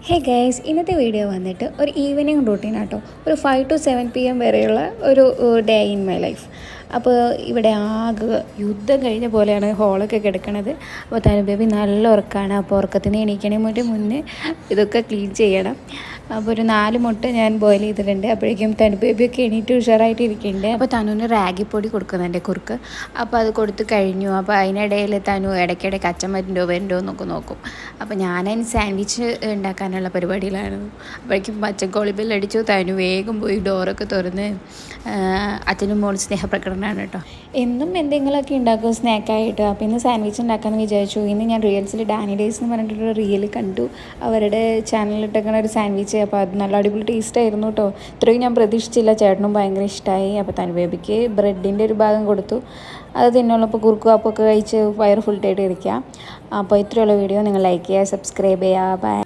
Hey guys, ഇന്നത്തെ video വന്നിട്ട് ഒരു ഈവനിങ് റൂട്ടീൻ ആട്ടോ. ഒരു 5 to 7 PM വരെയുള്ള ഒരു ഡേ ഇൻ മൈ ലൈഫ്. അപ്പോൾ ഇവിടെ ആകെ യുദ്ധം കഴിഞ്ഞ പോലെയാണ് ഹോളൊക്കെ കിടക്കണത്. അപ്പോൾ തനു ബേബി നല്ല ഉറക്കമാണ്. അപ്പോൾ ഉറക്കത്തിന് എണീക്കണേ മുന്നേ ഇതൊക്കെ ക്ലീൻ ചെയ്യണം. അപ്പോൾ ഒരു 4 മുട്ട ഞാൻ ബോയിൽ ചെയ്തിട്ടുണ്ട്. അപ്പോഴേക്കും തനു ബേബിയൊക്കെ എണീറ്റ് ഉഷാറായിട്ട് ഇരിക്കുന്നുണ്ട്. അപ്പോൾ തനുവിന് റാഗിപ്പൊടി കൊടുക്കുന്നുണ്ട് കുറുക്ക്. അപ്പോൾ അത് കൊടുത്ത് കഴിഞ്ഞു. അപ്പോൾ അതിനിടയിൽ തനു ഇടയ്ക്കിടയ്ക്ക് അച്ഛൻ വരുന്നുണ്ടോ എന്നൊക്കെ നോക്കും. അപ്പോൾ ഞാനതിന് സാൻഡ്വിച്ച് ഉണ്ടാക്കാനുള്ള പരിപാടിയിലാണ്. അപ്പോഴേക്കും അച്ഛൻ കോളിബെല്ലടിച്ചു. തനു വേഗം പോയി ഡോറൊക്കെ തുറന്ന് അച്ഛനും മോൾ സ്നേഹപ്രകടനമാണ് കേട്ടോ. എന്നും എന്തെങ്കിലുമൊക്കെ ഉണ്ടാക്കും സ്നാക്കായിട്ട്. അപ്പോൾ ഇന്ന് സാൻഡ്വിച്ച് ഉണ്ടാക്കാമെന്ന് വിചാരിച്ചു. ഇന്ന് ഞാൻ റീൽസിൽ ഡാനി ഡേയ്സ് എന്ന് പറഞ്ഞിട്ടൊരു റീൽ കണ്ടു. അവരുടെ ചാനലിലിട്ടേക്കണ ഒരു സാൻഡ്വിച്ച്. അപ്പോൾ അത് നല്ല അടിപൊളി ടേസ്റ്റ് ആയിരുന്നു കേട്ടോ. ഇത്രയും ഞാൻ പ്രതീക്ഷിച്ചില്ല. ചേട്ടനും ഭയങ്കര ഇഷ്ടമായി. അപ്പോൾ തനു ബേബിക്ക് ബ്രെഡിൻ്റെ ഒരു ഭാഗം കൊടുത്തു. അത് തിന്നുള്ളപ്പോൾ കുറുക്കും അപ്പൊക്കെ കഴിച്ച് വയറ് ഫുള്ളായിട്ട് ഇരിക്കുക. അപ്പോൾ ഇത്രയുള്ള വീഡിയോ നിങ്ങൾ ലൈക്ക് ചെയ്യുക, സബ്സ്ക്രൈബ് ചെയ്യുക. ബൈ.